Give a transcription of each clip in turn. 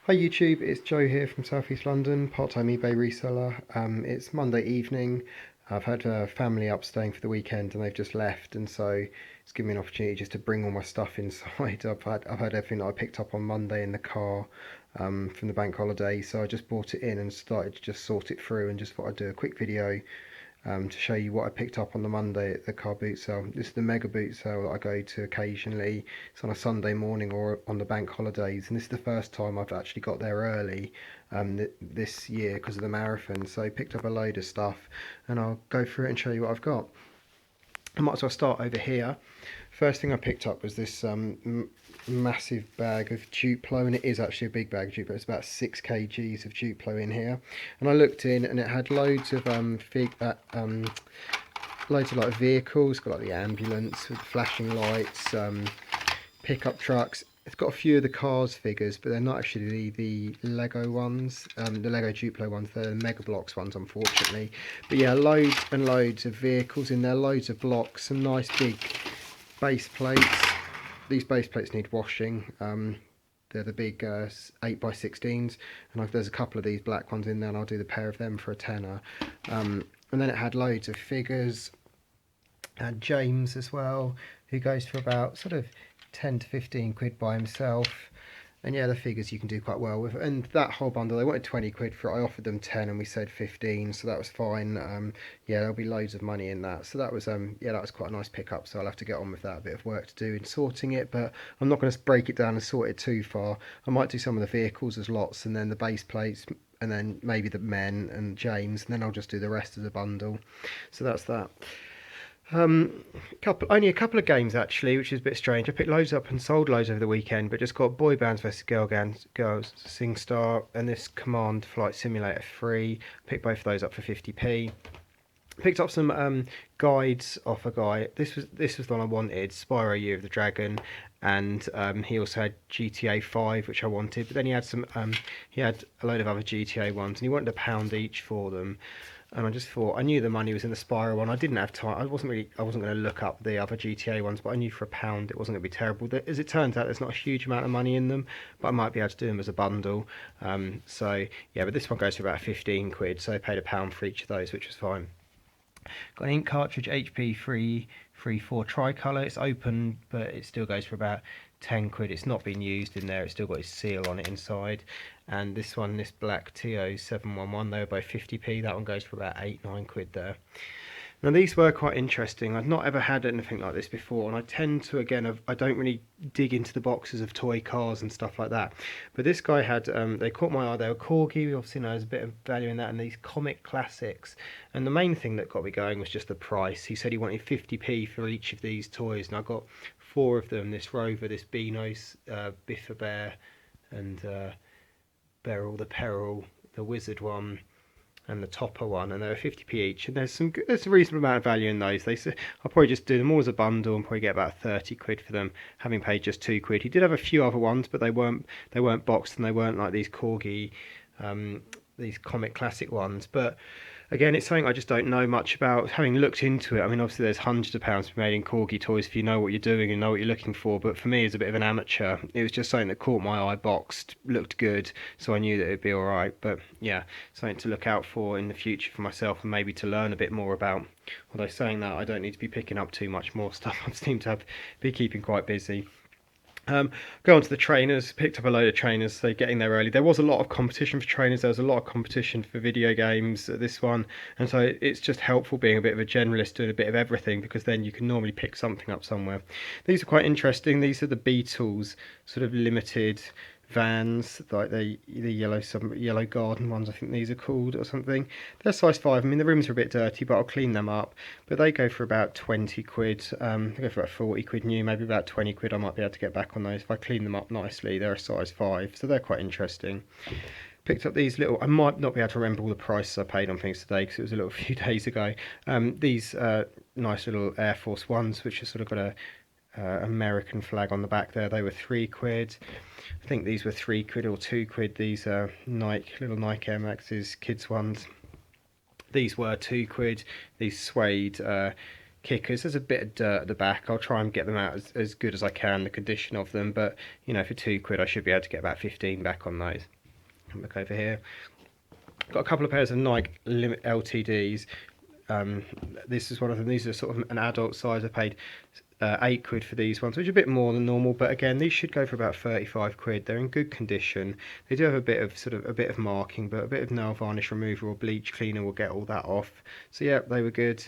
Hi YouTube, it's Joe here from South East London, part-time eBay reseller. It's Monday evening. I've had a family up staying for the weekend and they've just left, and so it's given me an opportunity just to bring all my stuff inside. I've had everything that I picked up on Monday in the car from the bank holiday, so I just brought it in and started to just sort it through and just thought I'd do a quick video to show you what I picked up on the Monday at the Carboot sale. This is the mega boot sale that I go to occasionally. It's on a Sunday morning or on the bank holidays, and this is the first time I've actually got there early this year because of the marathon. So I picked up a load of stuff, and I'll go through it and show you what I've got. I might as well start over here. First thing I picked up was this massive bag of Duplo, and it is actually a big bag of Duplo. It's about 6 kgs of Duplo in here. And I looked in, and it had loads of loads of like vehicles. Got like the ambulance with flashing lights, pickup trucks. It's got a few of the Cars figures, but they're not actually the Lego ones, the Lego Duplo ones. They're the Mega Bloks ones, unfortunately. But yeah, loads and loads of vehicles in there, loads of blocks, some nice big base plates. These base plates need washing. They're the big 8x16s, and there's a couple of these black ones in there, and I'll do the pair of them for a tenner. And then it had loads of figures, and James as well, who goes for about sort of 10 to 15 quid by himself. And yeah, the figures you can do quite well with. And that whole bundle, they wanted 20 quid for it. I offered them 10 and we said 15, so that was fine. Yeah, there'll be loads of money in that. So that was yeah, that was quite a nice pickup. So I'll have to get on with that. A bit of work to do in sorting it, but I'm not going to break it down and sort it too far. I might do some of the vehicles as lots, and then the base plates, and then maybe the men and James, and then I'll just do the rest as a bundle. So that's that. Only a couple of games actually, which is a bit strange. I picked loads up and sold loads over the weekend, but just got Boy Bands vs Girls SingStar and this Command Flight Simulator 3. Picked both of those up for 50p. Picked up some guides off a guy. This was the one I wanted, Spyro Year of the Dragon, and he also had GTA 5, which I wanted. But then he had he had a load of other GTA ones, and he wanted £1 each for them. And I just thought, I knew the money was in the Spyro one. I didn't have time. I wasn't going to look up the other GTA ones, but I knew for £1 it wasn't going to be terrible. As it turns out, there's not a huge amount of money in them, but I might be able to do them as a bundle. So yeah, but this one goes for about 15 quid, so I paid £1 for each of those, which was fine. Got an ink cartridge, HP 334 tricolour. It's open, but it still goes for about 10 quid. It's not been used in there. It's still got its seal on it inside. And this one, this black TO711, they were both 50p. That one goes for about 8-9 quid there. Now these were quite interesting. I've not ever had anything like this before, and I tend to, again, I don't really dig into the boxes of toy cars and stuff like that. But this guy had, they caught my eye. They were Corgi. We obviously know there's a bit of value in that, and these comic classics. And the main thing that got me going was just the price. He said he wanted 50p for each of these toys, and I got 4 of them. This Rover, this Beanos, Biffa Bear, and Beryl the Peril, the Wizard one, and the Topper one, and they were 50p each, and there's a reasonable amount of value in those. They said I'll probably just do them all as a bundle and probably get about 30 quid for them, having paid just 2 quid. He did have a few other ones, but they weren't boxed, and they weren't like these Corgi, these comic classic ones. But again, it's something I just don't know much about. Having looked into it, I mean, obviously there's hundreds of pounds to be made in Corgi toys if you know what you're doing and know what you're looking for. But for me, as a bit of an amateur, it was just something that caught my eye, boxed, looked good, so I knew that it'd be all right. But yeah, something to look out for in the future for myself, and maybe to learn a bit more about. Although saying that, I don't need to be picking up too much more stuff. I seem to be keeping quite busy. Go on to the trainers. Picked up a load of trainers, so getting there early. There was a lot of competition for trainers. There was a lot of competition for video games at this one, and so it's just helpful being a bit of a generalist, doing a bit of everything, because then you can normally pick something up somewhere. These are quite interesting. These are the Beatles sort of limited vans, like the yellow garden ones, I think these are called, or something. They're size 5. I mean, the rims are a bit dirty, but I'll clean them up. But they go for about 20 quid. They go for about 40 quid new, maybe about 20 quid. I might be able to get back on those if I clean them up nicely. They're a size 5, so they're quite interesting. Picked up these little, I might not be able to remember all the prices I paid on things today because it was a little few days ago. These nice little Air Force Ones, which have sort of got a American flag on the back there. They were 3 quid. I think these were 3 quid or 2 quid. These are little Nike Air Maxes, kids ones. These were 2 quid. These suede kickers. There's a bit of dirt at the back. I'll try and get them out as good as I can, the condition of them. But you know, for 2 quid, I should be able to get about 15 back on those. look over here. Got a couple of pairs of Nike Limit LTDs. This is one of them. These are sort of an adult size. I paid £8 for these ones, which is a bit more than normal, but again, these should go for about 35 quid. They're in good condition. They do have a bit of marking, but a bit of nail varnish remover or bleach cleaner will get all that off. So yeah, they were good.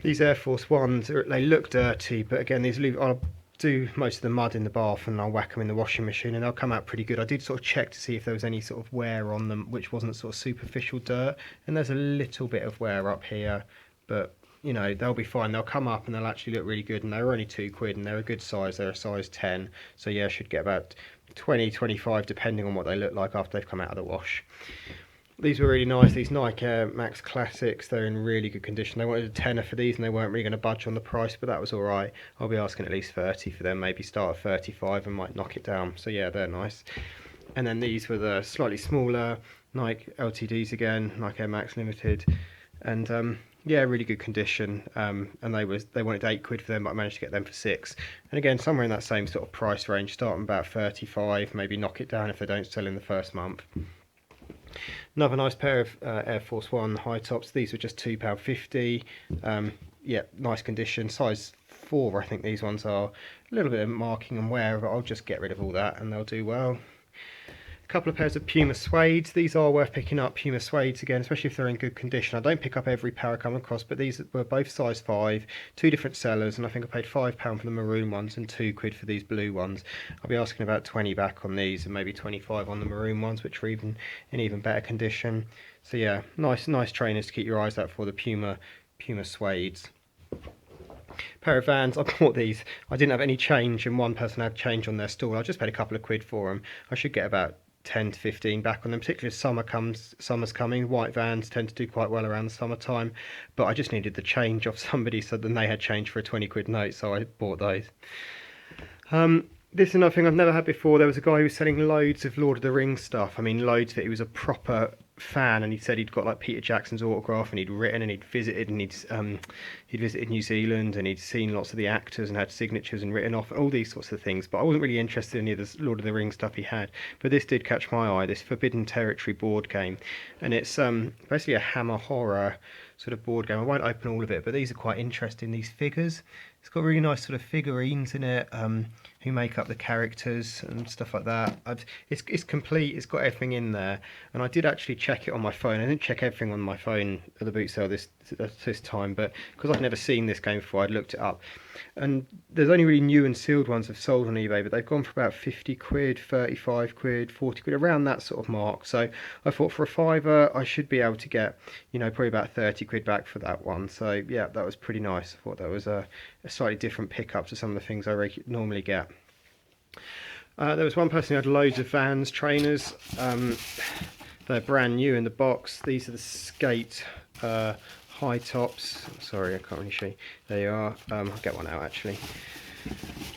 These Air Force Ones, they look dirty, but again, I'll do most of the mud in the bath and I'll whack them in the washing machine and they'll come out pretty good. I did sort of check to see if there was any sort of wear on them which wasn't sort of superficial dirt, and there's a little bit of wear up here, but you know, they'll be fine. They'll come up and they'll actually look really good, and they're only £2 and they're a good size. They're a size 10, so yeah, I should get about 20-25 depending on what they look like after they've come out of the wash. These were really nice, these Nike Air Max Classics. They're in really good condition. They wanted a tenner for these and they weren't really going to budge on the price, but that was alright. I'll be asking at least 30 for them, maybe start at 35 and might knock it down. So yeah, they're nice. And then these were the slightly smaller Nike LTDs again, Nike Air Max Limited. And yeah, really good condition. And they wanted £8 for them, but I managed to get them for 6. And again, somewhere in that same sort of price range, starting about 35, maybe knock it down if they don't sell in the first month. Another nice pair of Air Force One high tops. These were just £2.50. Yeah, nice condition. Size 4, I think these ones are. A little bit of marking and wear, but I'll just get rid of all that and they'll do well. A couple of pairs of Puma suedes. These are worth picking up. Puma suedes again, especially if they're in good condition. I don't pick up every pair I come across, but these were both size 5, 2 different sellers, and I think I paid £5 for the maroon ones and £2 for these blue ones. I'll be asking about 20 back on these and maybe 25 on the maroon ones, which are in even better condition. So yeah, nice trainers to keep your eyes out for, the Puma suedes. Pair of Vans, I bought these. I didn't have any change and one person had change on their stall. I just paid a couple of quid for them. I should get about 10 to 15 back on them, particularly as summer's coming. White Vans tend to do quite well around the summertime, but I just needed the change off somebody, so then they had change for a 20 quid note, so I bought those. This is another thing I've never had before. There was a guy who was selling loads of Lord of the Rings stuff. I mean, loads of it. He was a proper fan, and he said he'd got like Peter Jackson's autograph, and he'd written, and he'd visited New Zealand, and he'd seen lots of the actors and had signatures and written off, all these sorts of things. But I wasn't really interested in any of the Lord of the Rings stuff he had. But this did catch my eye, this Forbidden Territory board game, and it's basically a Hammer horror sort of board game. I won't open all of it, but these are quite interesting, these figures. It's got really nice sort of figurines in it, who make up the characters and stuff like that. It's complete, it's got everything in there, and I did actually check it on my phone. I didn't check everything on my phone at the Bootsale this time, but because I've never seen this game before, I'd looked it up. And there's only really new and sealed ones I've sold on eBay, but they've gone for about 50 quid, 35 quid, 40 quid, around that sort of mark. So I thought for a £5 I should be able to get, you know, probably about 30 quid back for that one. So yeah, that was pretty nice. I thought that was a slightly different pickup to some of the things I normally get. There was one person who had loads of Vans trainers. They're brand new in the box. These are the skate high tops. Sorry, I can't really show you. There you are. I'll get one out actually.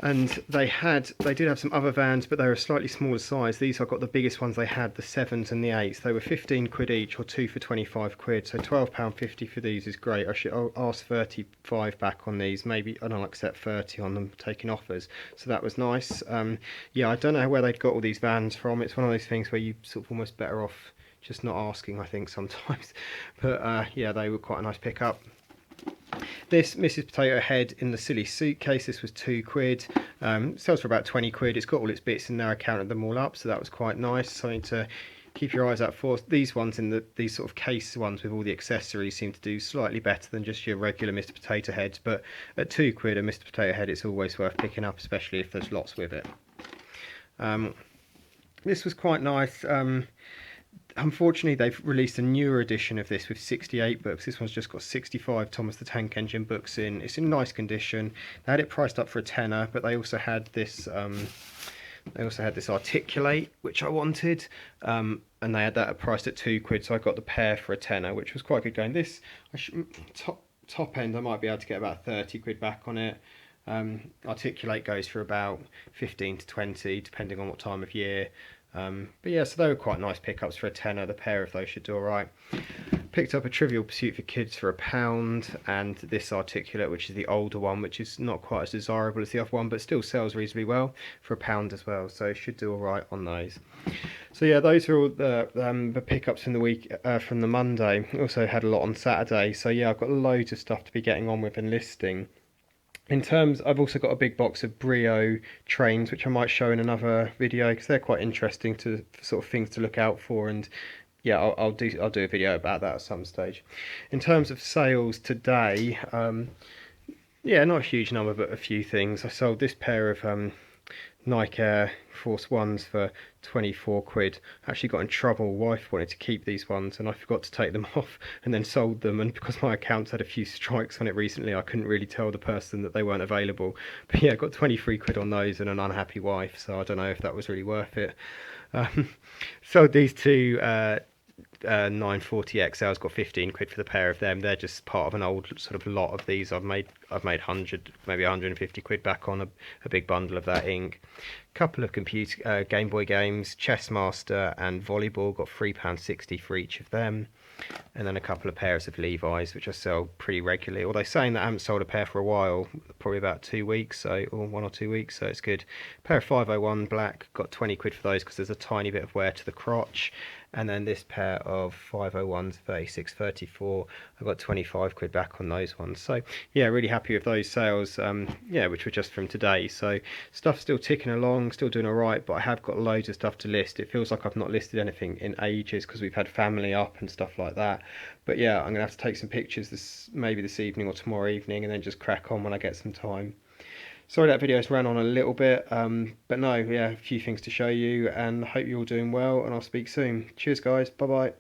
And they did have some other Vans, but they were a slightly smaller size. These, I got the biggest ones they had, the 7s and the 8s. They were 15 quid each, or 2 for 25 quid. So £12.50 for these is great. I'll ask 35 back on these. Maybe I don't accept 30 on them taking offers. So that was nice. Yeah, I don't know where they'd got all these Vans from. It's one of those things where you sort of almost better off just not asking, I think, sometimes. But yeah, they were quite a nice pickup. This Mrs. Potato Head in the silly suitcase, this was 2 quid. Sells for about 20 quid. It's got all its bits in there. I counted them all up, so that was quite nice. Something to keep your eyes out for. These ones these sort of case ones with all the accessories seem to do slightly better than just your regular Mr. Potato Heads, but at 2 quid a Mr. Potato Head, it's always worth picking up, especially if there's lots with it. This was quite nice. Unfortunately, they've released a newer edition of this with 68 books. This one's just got 65 Thomas the Tank Engine books in. It's in nice condition. They had it priced up for a tenner, but they also had this Articulate, which I wanted, and they had that priced at 2 quid. So I got the pair for a tenner, which was quite good going. This top end, I might be able to get about 30 quid back on it. Articulate goes for about 15 to 20, depending on what time of year. But yeah, so they were quite nice pickups for a tenner. The pair of those should do alright. Picked up a Trivial Pursuit for kids for £1, and this Articulate, which is the older one, which is not quite as desirable as the other one, but still sells reasonably well, for £1 as well. So should do all right on those. So yeah, those are all the pickups from the week, from the Monday. Also had a lot on Saturday. So yeah, I've got loads of stuff to be getting on with and listing. In terms, I've also got a big box of Brio trains, which I might show in another video because they're quite interesting to sort of things to look out for. And yeah, I'll do a video about that at some stage. In terms of sales today, yeah, not a huge number, but a few things. I sold this pair of Nike Air Force Ones for 24 quid. Actually got in trouble. Wife wanted to keep these ones and I forgot to take them off and then sold them, and because my account's had a few strikes on it recently, I couldn't really tell the person that they weren't available. But yeah, got 23 quid on those and an unhappy wife, so I don't know if that was really worth it. Sold these two 940 XLs, got 15 quid for the pair of them. They're just part of an old sort of lot of these. I've made 100, maybe 150 quid back on a big bundle of that ink. Couple of computer Game Boy games, Chess Master and Volleyball, got £3.60 for each of them. And then a couple of pairs of Levi's, which I sell pretty regularly, although saying that I haven't sold a pair for a while, probably about 2 weeks, so, or 1 or 2 weeks, so it's good. Pair of 501 black, got 20 quid for those because there's a tiny bit of wear to the crotch. And then this pair of 501s, 3634, I got 25 quid back on those ones. So yeah, really happy with those sales, yeah, which were just from today. So stuff's still ticking along, still doing all right, but I have got loads of stuff to list. It feels like I've not listed anything in ages because we've had family up and stuff like that. But yeah, I'm gonna have to take some pictures maybe this evening or tomorrow evening, and then just crack on when I get some time. Sorry that video's ran on a little bit, but no, yeah, a few things to show you, and hope you're all doing well, and I'll speak soon. Cheers guys, bye bye.